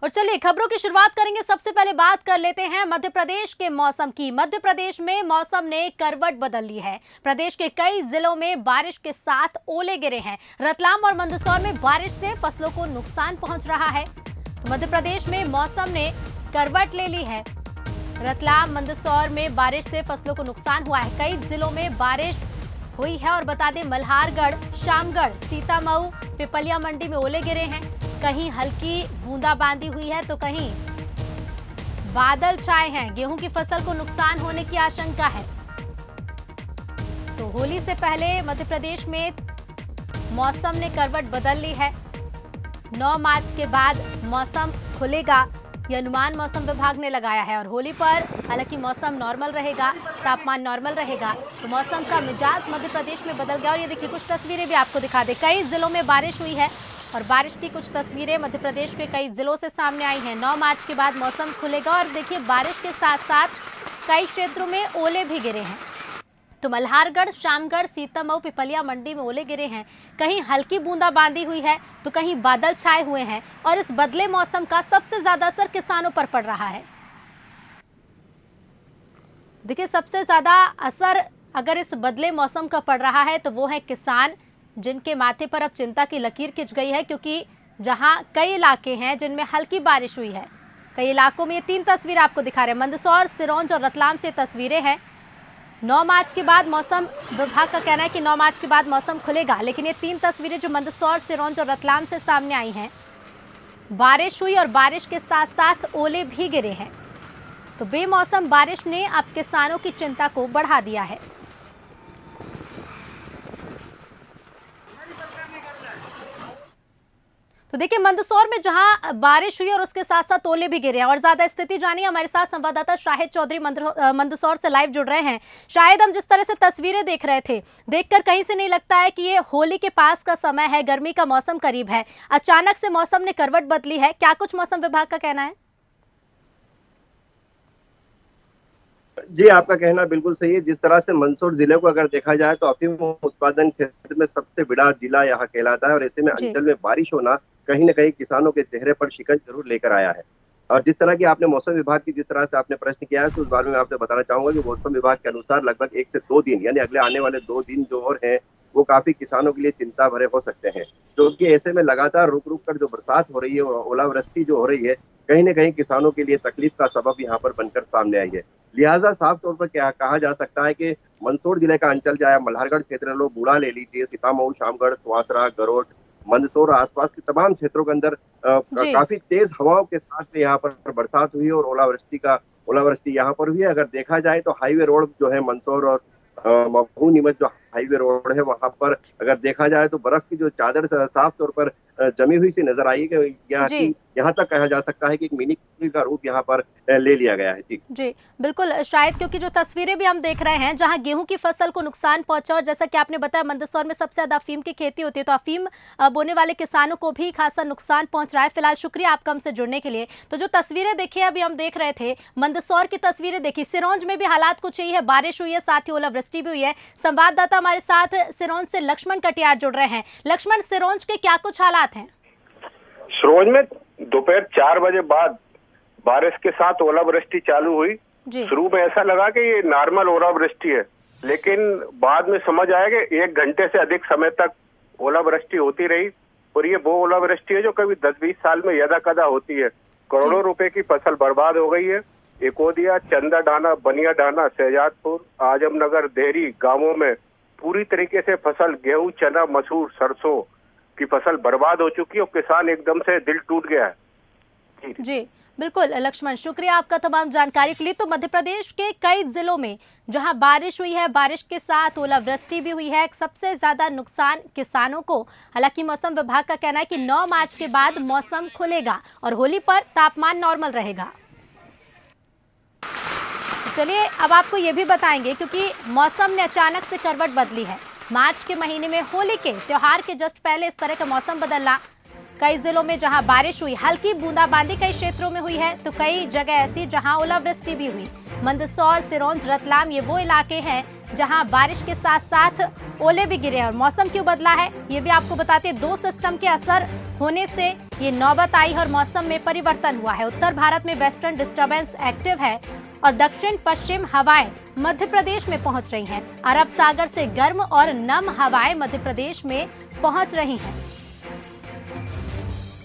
और चलिए खबरों की शुरुआत करेंगे। सबसे पहले बात कर लेते हैं मध्य प्रदेश के मौसम की। मध्य प्रदेश में मौसम ने करवट बदल ली है। प्रदेश के कई जिलों में बारिश के साथ ओले गिरे हैं। रतलाम और मंदसौर में बारिश से फसलों को नुकसान पहुंच रहा है। तो मध्य प्रदेश में मौसम ने करवट ले ली है। रतलाम मंदसौर में बारिश से फसलों को नुकसान हुआ है। कई जिलों में बारिश हुई है और बता दें मल्हारगढ़, शामगढ़, सीतामऊ, पिपलिया मंडी में ओले गिरे हैं। कहीं हल्की बूंदाबांदी हुई है तो कहीं बादल छाए हैं। गेहूं की फसल को नुकसान होने की आशंका है। तो होली से पहले मध्य प्रदेश में मौसम ने करवट बदल ली है। 9 मार्च के बाद मौसम खुलेगा, यह अनुमान मौसम विभाग ने लगाया है। और होली पर हालांकि मौसम नॉर्मल रहेगा, तापमान नॉर्मल रहेगा। तो मौसम का मिजाज मध्य प्रदेश में बदल गया। और ये देखिए कुछ तस्वीरें भी आपको दिखा दे। कई जिलों में बारिश हुई है और बारिश की कुछ तस्वीरें मध्य प्रदेश के कई जिलों से सामने आई हैं। 9 मार्च के बाद मौसम खुलेगा और देखिए बारिश के साथ साथ कई क्षेत्रों में ओले भी गिरे हैं। तो मल्हारगढ़, शामगढ़, सीतामऊ, पिपलिया मंडी में ओले गिरे हैं। कहीं हल्की बूंदाबांदी हुई है तो कहीं बादल छाए हुए हैं। और इस बदले मौसम का सबसे ज्यादा असर किसानों पर पड़ रहा है। देखिए सबसे ज्यादा असर अगर इस बदले मौसम का पड़ रहा है तो वो है किसान, जिनके माथे पर अब चिंता की लकीर खिंच गई है। क्योंकि जहां कई इलाके हैं जिनमें हल्की बारिश हुई है, कई इलाकों में ये 3 तस्वीर आपको दिखा रहे हैं। मंदसौर, सिरोंज और रतलाम से तस्वीरें हैं। 9 मार्च के बाद मौसम विभाग का कहना है कि 9 मार्च के बाद मौसम खुलेगा। लेकिन ये 3 तस्वीरें जो मंदसौर, सिरोंज और रतलाम से सामने आई हैं, बारिश हुई और बारिश के साथ साथ ओले भी गिरे हैं। तो बेमौसम बारिश ने अब किसानों की चिंता को बढ़ा दिया है। तो देखिए मंदसौर में जहां बारिश हुई और उसके साथ साथ ओले भी गिरे हैं। और ज्यादा स्थिति जानिए, हमारे साथ संवाददाता शाहिद चौधरी मंदसौर से लाइव जुड़ रहे हैं। शायद हम जिस तरह से तस्वीरें देख रहे थे, देखकर कहीं से नहीं लगता है कि ये होली के पास का समय है, गर्मी का मौसम करीब है। अचानक से मौसम ने करवट बदली है, क्या कुछ मौसम विभाग का कहना है? जी, आपका कहना बिल्कुल सही है। जिस तरह से मंदसौर जिले को अगर देखा जाए तो अफीम उत्पादन क्षेत्र में सबसे बड़ा जिला यहाँ कहलाता है। और ऐसे में अंचल में बारिश होना कहीं न कहीं किसानों के चेहरे पर शिकन जरूर लेकर आया है। और जिस तरह की आपने मौसम विभाग की जिस तरह से आपने प्रश्न किया है तो उस बारे में आपसे बताना चाहूंगा कि मौसम विभाग के अनुसार लगभग 1 से 2 दिन यानी अगले आने वाले 2 दिन जो और हैं वो काफी किसानों के लिए चिंता भरे हो सकते हैं। क्योंकि ऐसे में लगातार रुक रुक कर जो बरसात हो रही है और ओलावृष्टि जो हो रही है, कहीं न कहीं किसानों के लिए तकलीफ का सबब यहाँ पर बनकर सामने आई है। लिहाजा साफ तौर पर क्या कहा जा सकता है कि मंदसौर जिले का अंचल चाहे मल्हारगढ़ क्षेत्र लो, बूढ़ा ले लीजिए, सीतामऊ, शामगढ़, सुवासरा, गरोट, मंदसौर आसपास के तमाम क्षेत्रों के अंदर काफी तेज हवाओं के साथ यहाँ पर बरसात हुई और ओलावृष्टि यहाँ पर हुई है। अगर देखा जाए तो हाईवे रोड जो है मंदसौर और मऊ नीमच जो हाईवे रोड है वहां पर अगर देखा जाए तो बर्फ की जो चादर साफ तौर पर जमी हुई सी नजर आई है कि यहाँ तक कहा जा सकता है कि एक मिनी का रूप यहाँ पर ले लिया गया है। जी बिल्कुल शायद, क्योंकि जो तस्वीरें भी हम देख रहे हैं जहां गेहूं की फसल को नुकसान पहुंचा और जैसा कि आपने बताया मंदसौर में सबसे ज्यादा अफीम की खेती होती है, तो अफीम बोने वाले किसानों को भी खासा नुकसान पहुंच रहा है। फिलहाल शुक्रिया आपका हमसे जुड़ने के लिए। तो जो तस्वीरें देखी अभी हम देख रहे थे, मंदसौर की तस्वीरें देखी। सिरोंज में भी हालात कुछ यही है, बारिश हुई है, साथ ही ओलावृष्टि भी हुई है। संवाददाता हमारे साथ सिरोंज से लक्ष्मण कटियार जुड़ रहे हैं। लक्ष्मण, सिरोंज के क्या कुछ हालात हैं? सिरोंज में दोपहर 4 बजे बाद बारिश के साथ ओलावृष्टि चालू हुई। शुरू में ऐसा लगा कि ये नॉर्मल ओलावृष्टि है, लेकिन बाद में समझ आया कि 1 घंटे से अधिक समय तक ओलावृष्टि होती रही। और ये वो ओलावृष्टि है जो कभी 10-20 साल में यदा कदा होती है। करोड़ों रुपए की फसल बर्बाद हो गई है। एकोदिया, चंदा ढाना, बनिया ढाना, शहजादपुर, आजमनगर, देहरी गांवों में पूरी तरीके से फसल गेहूं, चना, मसूर, सरसों की फसल बर्बाद हो चुकी है और किसान एकदम से दिल टूट गया है। जी बिल्कुल लक्ष्मण, शुक्रिया आपका तमाम जानकारी के लिए। तो मध्य प्रदेश के कई जिलों में जहां बारिश हुई है, बारिश के साथ ओलावृष्टि भी हुई है, सबसे ज्यादा नुकसान किसानों को। हालांकि मौसम विभाग का कहना है कि 9 मार्च के बाद मौसम खुलेगा और होली पर तापमान नॉर्मल रहेगा। चलिए अब आपको ये भी बताएंगे, क्योंकि मौसम ने अचानक से करवट बदली है। मार्च के महीने में होली के त्योहार के जस्ट पहले इस तरह का मौसम बदलना। कई जिलों में जहां बारिश हुई, हल्की बूंदाबांदी कई क्षेत्रों में हुई है, तो कई जगह ऐसी जहां ओलावृष्टि भी हुई। मंदसौर, सिरोंज, रतलाम ये वो इलाके हैं जहां बारिश के साथ साथ ओले भी गिरे हैं। और मौसम क्यों बदला है ये भी आपको बताते हैं। 2 सिस्टम के असर होने से ये नौबत आई और मौसम में परिवर्तन हुआ है। उत्तर भारत में वेस्टर्न डिस्टर्बेंस एक्टिव है और दक्षिण पश्चिम हवाएं मध्य प्रदेश में पहुंच रही हैं। अरब सागर से गर्म और नम हवाएं मध्य प्रदेश में पहुंच रही हैं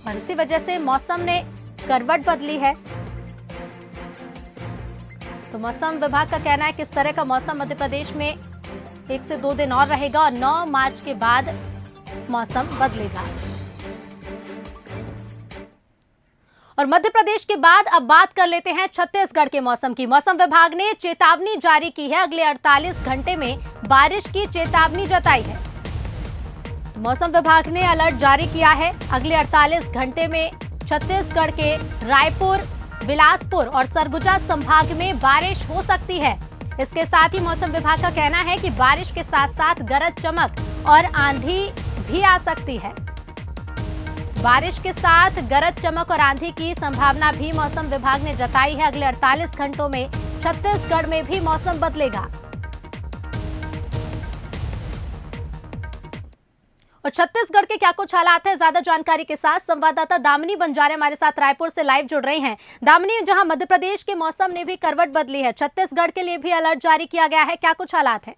और इसी वजह से मौसम ने करवट बदली है। तो मौसम विभाग का कहना है कि इस तरह का मौसम मध्य प्रदेश में 1 से 2 दिन और रहेगा और 9 मार्च के बाद मौसम बदलेगा। और मध्य प्रदेश के बाद अब बात कर लेते हैं छत्तीसगढ़ के मौसम की। मौसम विभाग ने चेतावनी जारी की है। अगले 48 घंटे में बारिश की चेतावनी जताई है। मौसम विभाग ने अलर्ट जारी किया है। अगले 48 घंटे में छत्तीसगढ़ के रायपुर, बिलासपुर और सरगुजा संभाग में बारिश हो सकती है। इसके साथ ही मौसम विभाग का कहना है कि बारिश के साथ साथ गरज चमक और आंधी भी आ सकती है। बारिश के साथ गरज चमक और आंधी की संभावना भी मौसम विभाग ने जताई है। अगले 48 घंटों में छत्तीसगढ़ में भी मौसम बदलेगा। और छत्तीसगढ़ के क्या कुछ हालात हैं, ज्यादा जानकारी के साथ संवाददाता दामिनी बंजारे हमारे साथ रायपुर से लाइव जुड़ रही हैं। दामिनी, जहां मध्य प्रदेश के मौसम ने भी करवट बदली है, छत्तीसगढ़ के लिए भी अलर्ट जारी किया गया है, क्या कुछ हालात हैं?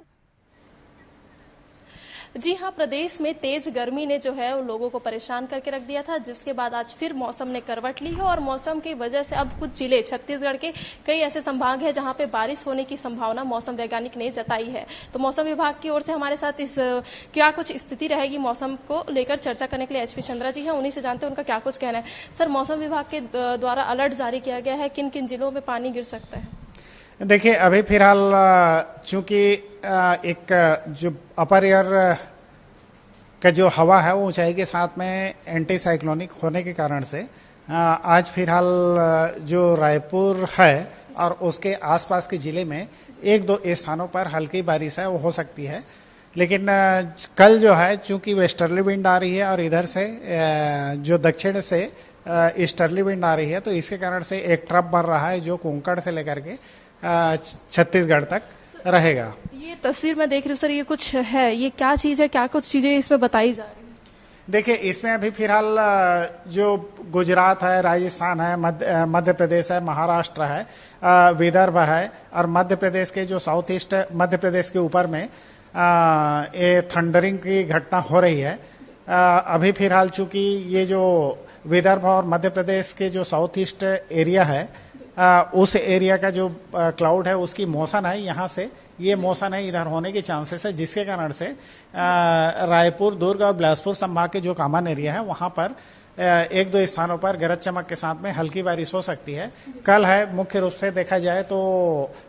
जी हाँ, प्रदेश में तेज गर्मी ने जो है वो लोगों को परेशान करके रख दिया था, जिसके बाद आज फिर मौसम ने करवट ली है और मौसम की वजह से अब कुछ जिले छत्तीसगढ़ के कई ऐसे संभाग हैं जहां पे बारिश होने की संभावना मौसम वैज्ञानिक ने जताई है। तो मौसम विभाग की ओर से हमारे साथ इस क्या कुछ स्थिति रहेगी मौसम को लेकर चर्चा करने के लिए HP चंद्रा जी हैं, उन्हीं से जानते हैं उनका क्या कुछ कहना है। सर, मौसम विभाग के द्वारा अलर्ट जारी किया गया है, किन किन जिलों में पानी गिर सकता है? देखिए, अभी फिलहाल चूंकि एक जो अपर एयर का जो हवा है वो ऊंचाई के साथ में एंटी साइक्लोनिक होने के कारण से आज फिलहाल जो रायपुर है और उसके आसपास के जिले में 1-2 स्थानों पर हल्की बारिश है वो हो सकती है। लेकिन कल जो है चूंकि वेस्टर्ली विंड आ रही है और इधर से जो दक्षिण से ईस्टर्ली विंड आ रही है, तो इसके कारण से एक ट्रफ बन रहा है जो कोंकण से लेकर के छत्तीसगढ़ तक रहेगा। ये तस्वीर मैं देख रही हूँ सर, ये कुछ है, ये क्या चीज है, क्या कुछ चीजें इसमें बताई जा रही है? देखिए, इसमें अभी फिलहाल जो गुजरात है, राजस्थान है, मध्य प्रदेश है, महाराष्ट्र है, विदर्भ है और मध्य प्रदेश के जो साउथ ईस्ट मध्य प्रदेश के ऊपर में ये थंडरिंग की घटना हो रही है। अभी फिलहाल चूंकि ये जो विदर्भ और मध्य प्रदेश के जो साउथ ईस्ट एरिया है, उस एरिया का जो क्लाउड है उसकी मोशन है, यहाँ से ये मोशन है इधर होने के चांसेस है, जिसके कारण से रायपुर, दुर्ग और बिलासपुर संभाग के जो कॉमन एरिया है वहाँ पर 1-2 स्थानों पर गरज चमक के साथ में हल्की बारिश हो सकती है। कल है मुख्य रूप से देखा जाए तो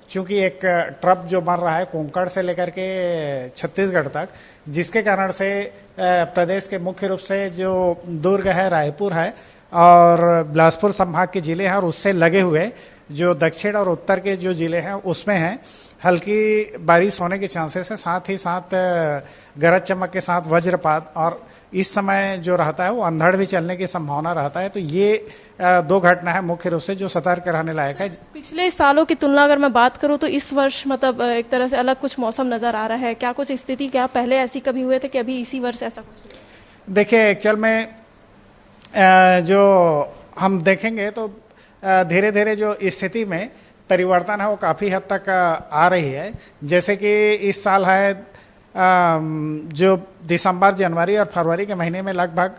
चूंकि एक ट्रफ जो बन रहा है कोंकण से लेकर के छत्तीसगढ़ तक, जिसके कारण से प्रदेश के मुख्य रूप से जो दुर्ग है, रायपुर है और बिलासपुर संभाग के जिले हैं और उससे लगे हुए जो दक्षिण और उत्तर के जो जिले हैं उसमें है हल्की बारिश होने के चांसेस है। साथ ही साथ गरज चमक के साथ वज्रपात और इस समय जो रहता है वो अंधड़ भी चलने की संभावना रहता है। तो ये 2 घटना है मुख्य रूप से जो सतर्क रहने लायक है। पिछले सालों की तुलना अगर मैं बात करूं तो इस वर्ष मतलब एक तरह से अलग कुछ मौसम नजर आ रहा है, क्या कुछ स्थिति, क्या पहले ऐसी कभी हुए थे कि अभी इसी वर्ष ऐसा कुछ? देखिए, एक्चुअल में जो हम देखेंगे तो धीरे धीरे जो स्थिति में परिवर्तन है वो काफ़ी हद तक आ रही है। जैसे कि इस साल है जो दिसंबर, जनवरी और फरवरी के महीने में लगभग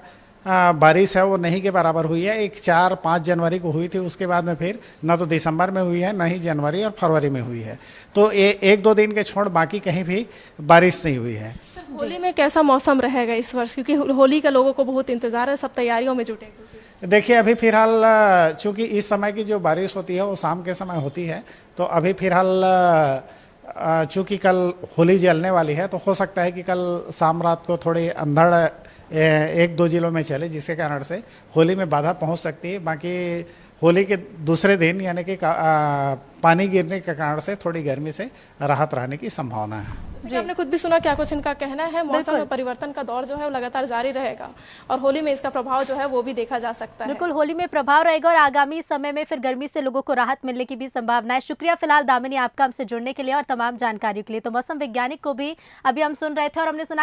बारिश है वो नहीं के बराबर हुई है। एक 4-5 जनवरी को हुई थी, उसके बाद में फिर न तो दिसंबर में हुई है न ही जनवरी और फरवरी में हुई है। तो 1-2 दिन के छोड़ बाकी कहीं भी बारिश नहीं हुई है। होली में कैसा मौसम रहेगा इस वर्ष, क्योंकि होली का लोगों को बहुत इंतजार है, सब तैयारियों में जुटे? देखिए, अभी फिलहाल चूंकि इस समय की जो बारिश होती है वो शाम के समय होती है, तो अभी फिलहाल चूंकि कल होली जलने वाली है तो हो सकता है कि कल शाम रात को थोड़ी अंधड़ 1-2 जिलों में चले, जिसके कारण से होली में बाधा पहुंच सकती है। बाकी होली के दूसरे दिन यानी कि पानी गिरने के कारण से थोड़ी गर्मी से राहत रहने की संभावना है। जी, आपने खुद भी सुना क्या कुछ इनका कहना है। मौसम में परिवर्तन का दौर जो है वो लगातार जारी रहेगा और होली में इसका प्रभाव जो है वो भी देखा जा सकता है। बिल्कुल, होली में प्रभाव रहेगा और आगामी समय में फिर गर्मी से लोगों को राहत मिलने की भी संभावना है। शुक्रिया फिलहाल दामिनी आपका हमसे जुड़ने के लिए और तमाम जानकारी के लिए। तो मौसम वैज्ञानिक को भी अभी हम सुन रहे थे और हमने सुना